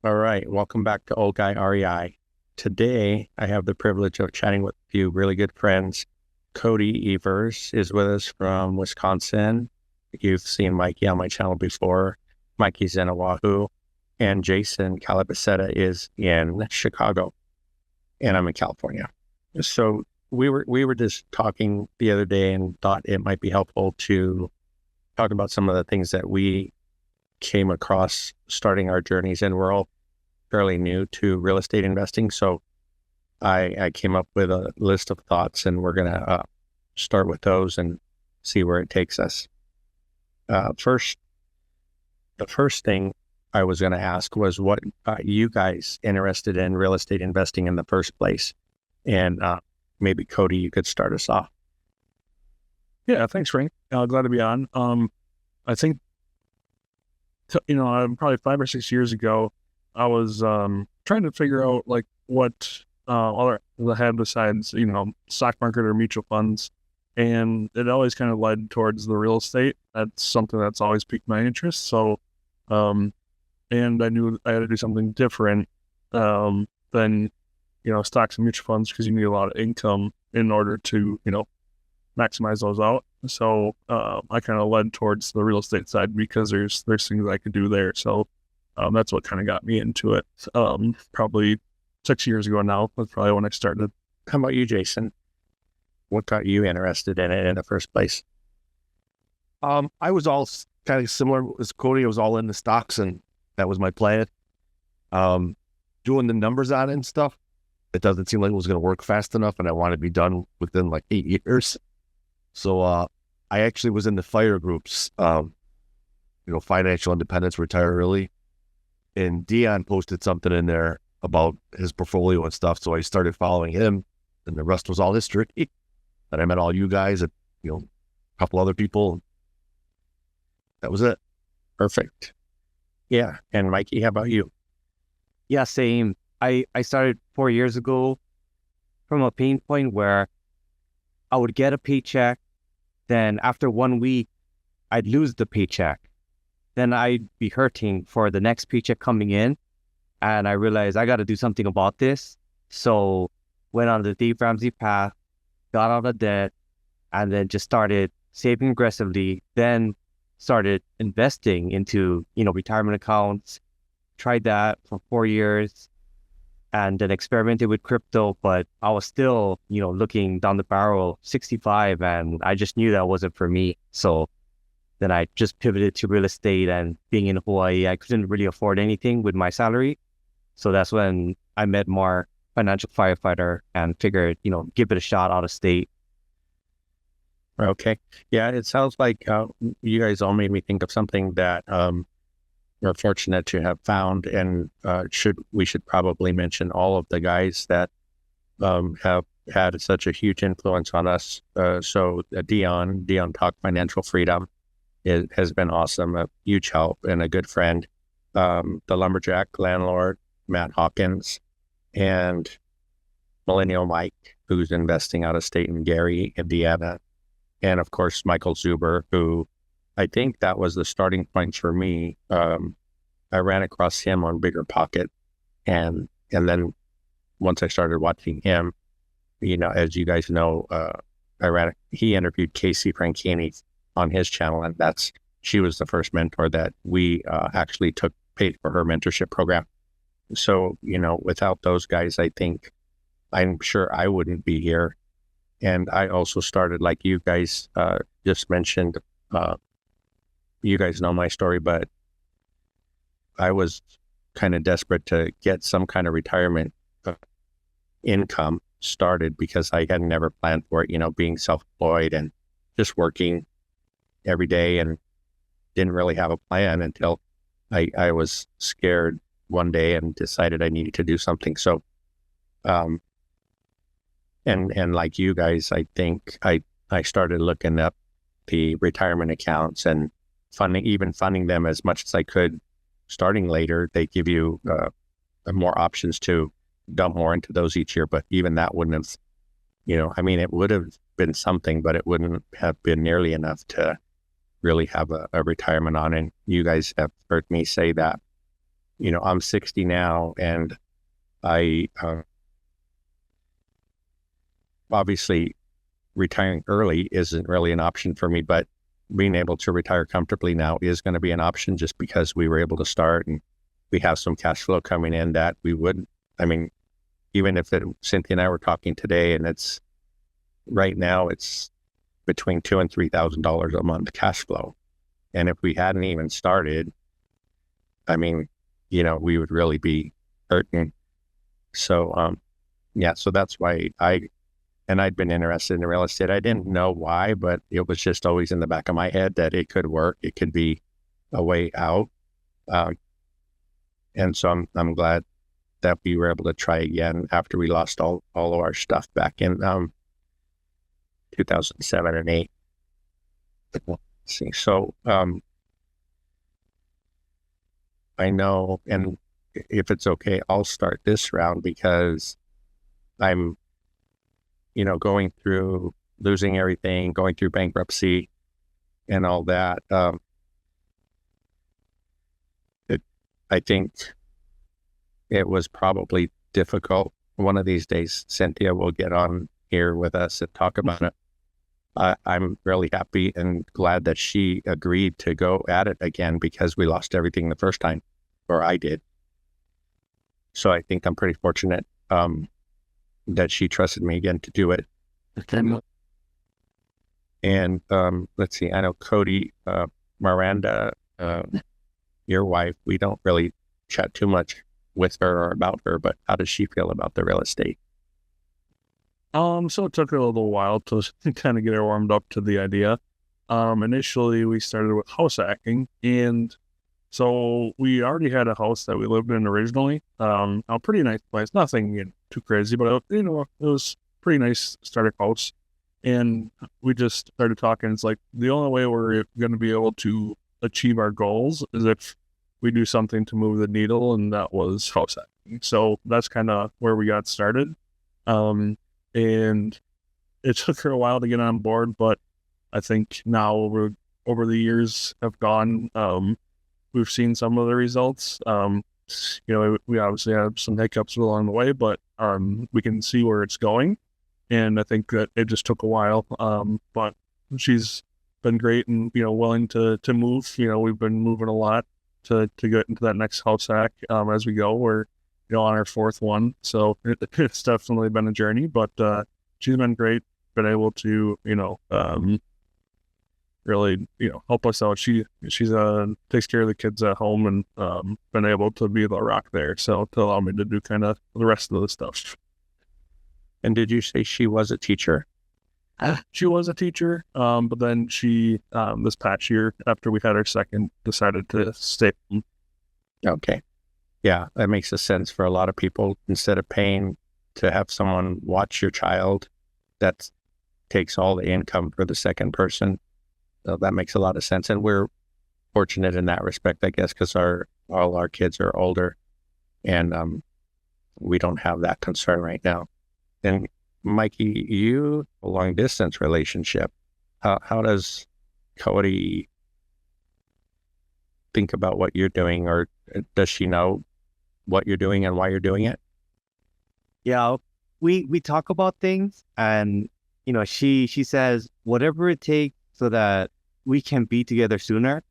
All right, welcome back to Old Guy REI. Today, I have the privilege of chatting with a few really good friends. Cody Evers is with us from Wisconsin. You've seen Mikey on my channel before. Mikey's in Oahu, and Jason Calabasetta is in Chicago, and I'm in California. So we were just talking the other day and thought it might be helpful to talk about some of the things that we came across starting our journeys, and we're all fairly new to real estate investing. So I came up with a list of thoughts, and we're going to start with those and see where it takes us. First, the first thing I was going to ask was what got you guys interested in real estate investing in the first place? And maybe Cody, you could start us off. Yeah, thanks, Frank. Glad to be on. I think, probably 5 or 6 years ago, I was trying to figure out like what other I had besides, stock market or mutual funds. And it always kind of led towards the real estate. That's something that's always piqued my interest. So, and I knew I had to do something different than, stocks and mutual funds, because you need a lot of income in order to, maximize those out. So I kind of led towards the real estate side because there's things I could do there. So that's what kind of got me into it. Probably 6 years ago now. That's probably when I started. How about you, Jason? What got you interested in it in the first place? I was all kind of similar as Cody. I was all in the stocks, and that was my plan. Doing the numbers on it and stuff, it doesn't seem like it was going to work fast enough, and I want to be done within like 8 years. So I actually was in the FIRE groups, financial independence, retire early. And Dion posted something in there about his portfolio and stuff. So I started following him, and the rest was all history. Then I met all you guys and, a couple other people. That was it. Perfect. Yeah. And Mikey, how about you? Yeah, same. I started 4 years ago from a pain point where I would get a paycheck. Then after 1 week, I'd lose the paycheck. Then I'd be hurting for the next paycheck coming in. And I realized I got to do something about this. So went on the Dave Ramsey path, got out of debt, and then just started saving aggressively. Then started investing into, retirement accounts. Tried that for 4 years and then experimented with crypto, but I was still, looking down the barrel, 65, and I just knew that wasn't for me. So then I just pivoted to real estate, and being in Hawaii, I couldn't really afford anything with my salary. So that's when I met Mark, financial firefighter, and figured, give it a shot out of state. Okay. Yeah, it sounds like you guys all made me think of something that we're fortunate to have found, and we should probably mention all of the guys that have had such a huge influence on us. So Dion Talk Financial Freedom has been awesome, a huge help and a good friend. The Lumberjack Landlord, Matt Hawkins, and Millennial Mike, who's investing out of state in Gary, Indiana. And of course, Michael Zuber, who I think that was the starting point for me. I ran across him on Bigger Pocket. And then once I started watching him, as you guys know, he interviewed Casey Francini on his channel. And she was the first mentor that we actually paid for her mentorship program. So, without those guys, I'm sure I wouldn't be here. And I also started, like you guys just mentioned, you guys know my story, but I was kind of desperate to get some kind of retirement income started because I had never planned for it, being self-employed and just working every day, and didn't really have a plan until I was scared one day and decided I needed to do something. So, and like you guys, I think I started looking up the retirement accounts and funding them as much as I could. Starting later, they give you more options to dump more into those each year, but even that wouldn't have, it would have been something, but it wouldn't have been nearly enough to really have a retirement on. And you guys have heard me say that, I'm 60 now, and I obviously retiring early isn't really an option for me, but being able to retire comfortably now is going to be an option just because we were able to start and we have some cash flow coming in that we would, I mean, even if Cynthia and I were talking today, and right now it's between $2,000 and $3,000 a month cash flow. And if we hadn't even started, I mean, we would really be hurting. So, so that's why I'd been interested in real estate. I didn't know why, but it was just always in the back of my head that it could work. It could be a way out. And so I'm glad that we were able to try again after we lost all of our stuff back in 2007 and 8. Let's see. So I know, and if it's okay, I'll start this round because I'm going through losing everything, going through bankruptcy and all that. I think it was probably difficult. One of these days, Cynthia will get on here with us and talk about it. I'm really happy and glad that she agreed to go at it again because we lost everything the first time, or I did. So I think I'm pretty fortunate that she trusted me again to do it. And let's see, I know Cody, Miranda, your wife, we don't really chat too much with her or about her, but how does she feel about the real estate? So it took a little while to kind of get her warmed up to the idea. Initially we started with house hacking, and so we already had a house that we lived in originally. A pretty nice place, nothing too crazy, but it was pretty nice starter house. And we just started talking. It's like the only way we're going to be able to achieve our goals is if we do something to move the needle, and that was house hacking. So that's kind of where we got started. And it took her a while to get on board, but I think now over the years have gone, we've seen some of the results. We obviously have some hiccups along the way, but we can see where it's going. And I think that it just took a while. But she's been great and, willing to move. We've been moving a lot to get into that next house hack as we go. We're, on our fourth one. So it's definitely been a journey, but she's been great, been able to, really, help us out. She's takes care of the kids at home and been able to be the rock there. So to allow me to do kind of the rest of the stuff. And did you say she was a teacher? She was a teacher, but then she, this past year, after we had our second, decided to stay home. Okay. Yeah, that makes a sense for a lot of people. Instead of paying to have someone watch your child, that takes all the income for the second person. So that makes a lot of sense. And we're fortunate in that respect, I guess, because all our kids are older and we don't have that concern right now. And Mikey, you a long distance relationship. How does Cody think about what you're doing, or does she know what you're doing and why you're doing it? Yeah, we talk about things, and she says whatever it takes so that we can be together sooner.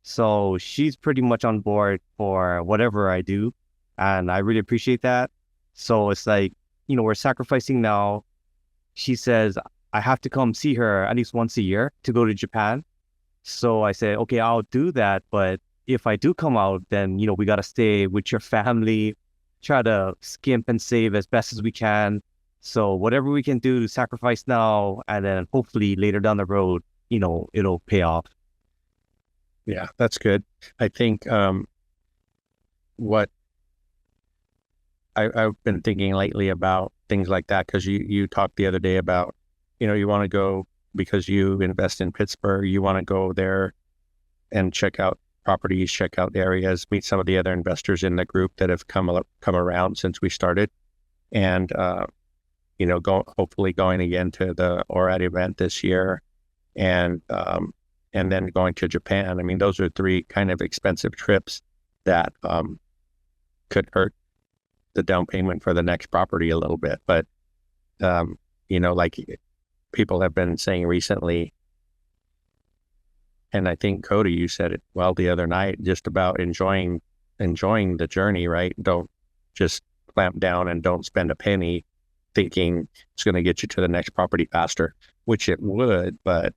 So she's pretty much on board for whatever I do, and I really appreciate that. So it's like, we're sacrificing now. She says I have to come see her at least once a year to go to Japan. So I said, okay, I'll do that. But if I do come out, then, we got to stay with your family, try to skimp and save as best as we can. So whatever we can do to sacrifice now, and then hopefully later down the road, it'll pay off. Yeah, that's good. I think what I've been thinking lately about things like that, because you talked the other day about, you want to go because you invest in Pittsburgh, you want to go there and check out properties, check out areas, meet some of the other investors in the group that have come around since we started, and hopefully going again to the ORAD event this year, and then going to Japan. I mean, those are three kind of expensive trips that could hurt the down payment for the next property a little bit. But, like people have been saying recently, and I think Cody, you said it well the other night, just about enjoying the journey, right? Don't just clamp down and don't spend a penny thinking it's going to get you to the next property faster, which it would, but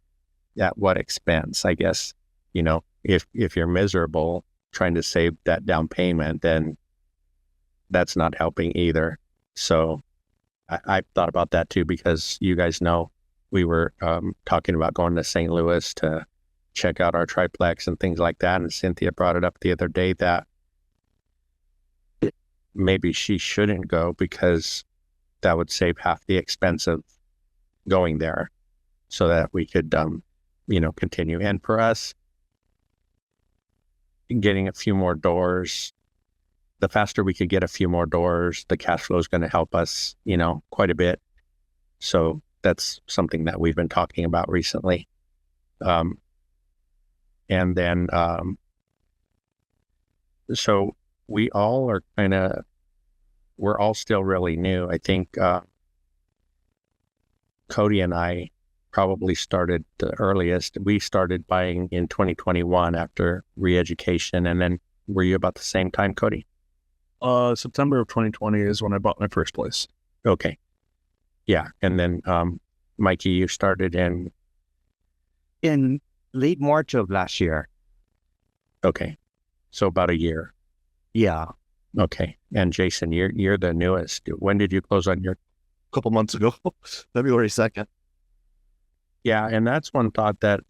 at what expense? I guess, if you're miserable trying to save that down payment, then that's not helping either. So I thought about that too, because you guys know we were talking about going to St. Louis to check out our triplex and things like that. And Cynthia brought it up the other day that maybe she shouldn't go because that would save half the expense of going there so that we could, continue. And for us, getting a few more doors, the faster we could get a few more doors, the cash flow is going to help us, quite a bit. So that's something that we've been talking about recently. And then, so we all are we're all still really new. I think Cody and I probably started the earliest. We started buying in 2021 after re-education. And then were you about the same time, Cody? September of 2020 is when I bought my first place. Okay. Yeah. And then, Mikey, you started in late March of last year. Okay. So about a year. Yeah. Okay. And Jason, you're the newest. When did you close on your? A couple months ago, February 2nd. Yeah. And that's one thought that,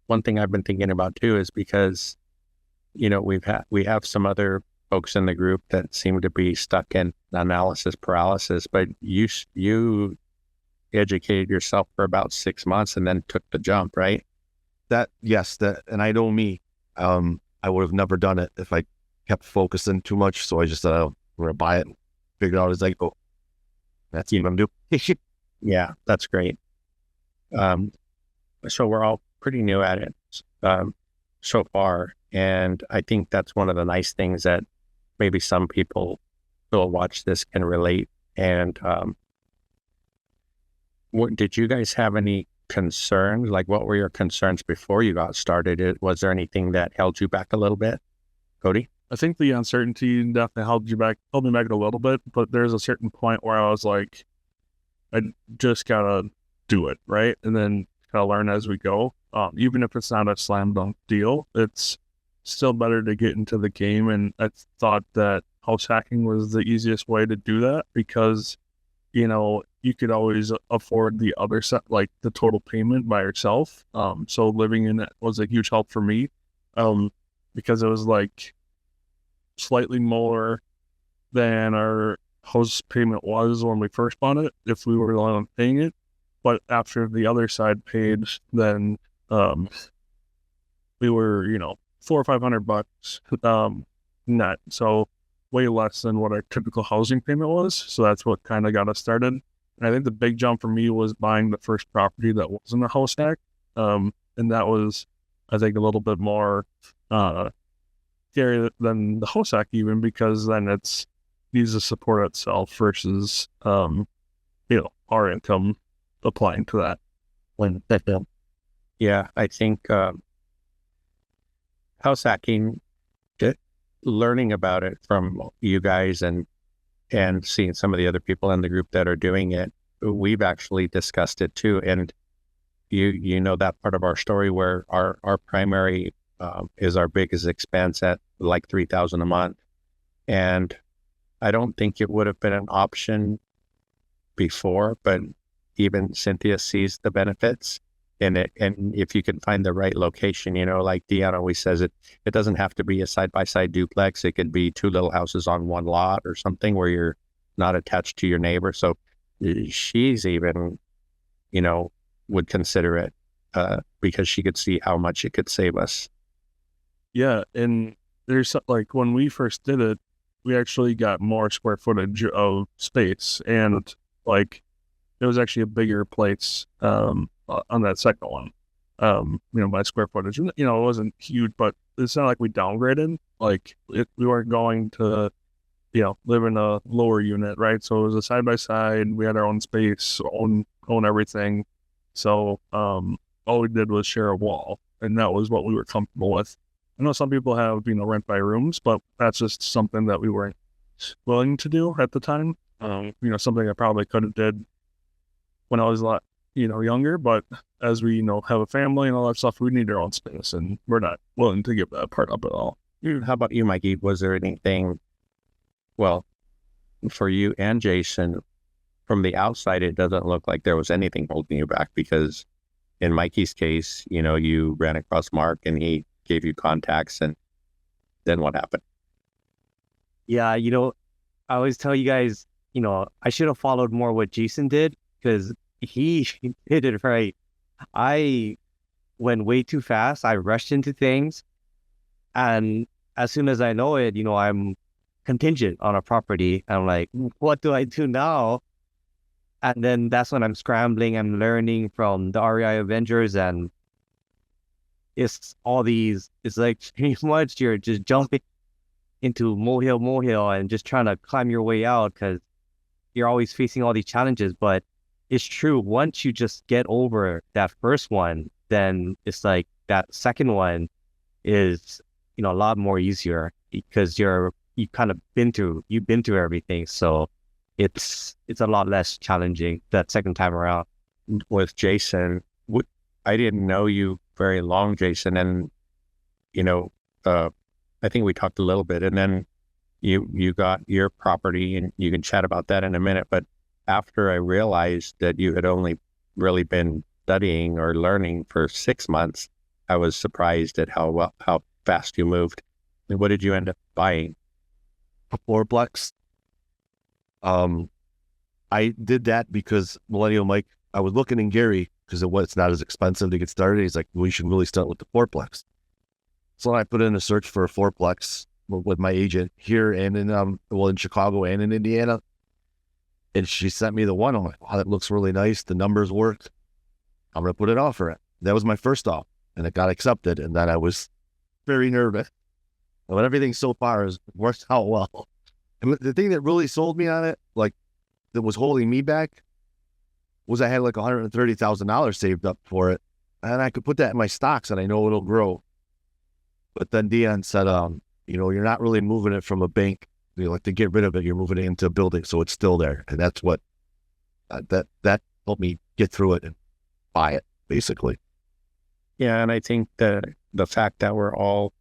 one thing I've been thinking about too, is because, we have some other folks in the group that seem to be stuck in analysis paralysis, but you educated yourself for about 6 months and then took the jump, right? And I know me, I would have never done it if I kept focusing too much. So I just said, oh, we're going to buy it and figure it out as I go. That's what I'm doing. Yeah, that's great. So we're all pretty new at it so far. And I think that's one of the nice things that maybe some people who will watch this can relate. And did you guys have any concerns? Like, what were your concerns before you got started? Was there anything that held you back a little bit, Cody? I think the uncertainty definitely held me back a little bit, but there's a certain point where I was like, I just gotta do it, right? And then kind of learn as we go. Even if it's not a slam dunk deal, it's still better to get into the game. And I thought that house hacking was the easiest way to do that because, you could always afford the other set, like the total payment by yourself. So living in it was a huge help for me because it was like slightly more than our house payment was when we first bought it, if we were the only one paying it. But after the other side paid, then we were, $400 or $500 net. So way less than what our typical housing payment was. So that's what kind of got us started. And I think the big jump for me was buying the first property that wasn't a house hack. And that was, I think, a little bit more scary than the house hack even, because then it needs to support itself versus, our income applying to that. Yeah, I think house hacking, learning about it from you guys and seeing some of the other people in the group that are doing it, we've actually discussed it too. And you know that part of our story where our primary is our biggest expense at like $3,000 a month. And I don't think it would have been an option before, but even Cynthia sees the benefits in it. And if you can find the right location, like Deanna always says, it doesn't have to be a side-by-side duplex. It could be two little houses on one lot or something where you're not attached to your neighbor. So she's even, would consider it because she could see how much it could save us. Yeah. And there's like when we first did it, we actually got more square footage of space, and like it was actually a bigger place on that second one, by square footage. It wasn't huge, but it's not like we downgraded. Like we weren't going to, live in a lower unit, right? So it was a side by side. We had our own space, own everything. So all we did was share a wall, and that was what we were comfortable with. I know some people have rent by rooms, but that's just something that we weren't willing to do at the time. Something I probably could have did when I was a lot younger, but as we have a family and all that stuff, we need our own space, and we're not willing to give that part up at all. How about you, Mikey? Was there anything, well, for you and Jason, from the outside, it doesn't look like there was anything holding you back, because in Mikey's case, you ran across Mark and he gave you contacts, and then what happened? Yeah, I always tell you guys, I should have followed more what Jason did, because he did it right. I went way too fast. I rushed into things. And as soon as I know it, I'm contingent on a property. I'm like, what do I do now? And then that's when I'm scrambling. I'm learning from the REI Avengers, and it's like pretty much you're just jumping into molehill, and just trying to climb your way out, because you're always facing all these challenges. But it's true, once you just get over that first one, then it's like that second one is a lot more easier, because you've been through everything. So it's a lot less challenging that second time around. With Jason, I didn't know you very long, Jason, and I think we talked a little bit, and then you got your property, and you can chat about that in a minute. But after I realized that you had only really been studying or learning for 6 months, I was surprised at how fast you moved. And what did you end up buying? A fourplex. I did that because Millennial Mike, I was looking in Gary, because it's not as expensive to get started. He's like, well, you should really start with the fourplex. So I put in a search for a fourplex with my agent here and in Chicago and in Indiana. And she sent me the one. I'm like, wow, that looks really nice. The numbers worked. I'm going to put an offer in. That was my first offer, and it got accepted. And then I was very nervous. But everything so far has worked out well. And the thing that really sold me on it, like that was holding me back, was I had like $130,000 saved up for it. And I could put that in my stocks, and I know it'll grow. But then Dion said, you're not really moving it from a bank. To get rid of it, you're moving it into a building, so it's still there. And that's what that helped me get through it and buy it, basically. Yeah, and I think the fact that we're all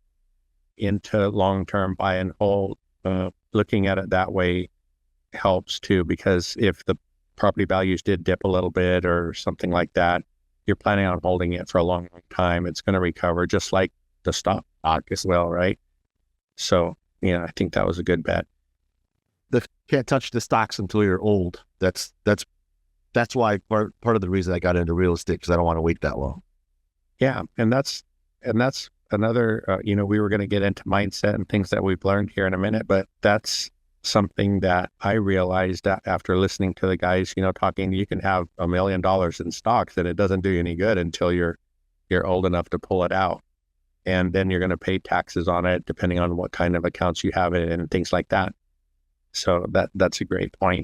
into long-term buy and hold, looking at it that way helps too, because if the property values did dip a little bit or something like that, you're planning on holding it for a long, long time. It's going to recover, just like the stock as well, right? So, I think that was a good bet. Can't touch the stocks until you're old. That's why part of the reason I got into real estate, because I don't want to wait that long. Yeah, and that's another. We were going to get into mindset and things that we've learned here in a minute, but that's something that I realized that after listening to the guys, talking. You can have $1 million in stocks, and it doesn't do you any good until you're old enough to pull it out. And then you're going to pay taxes on it, depending on what kind of accounts you have it and things like that. So that's a great point.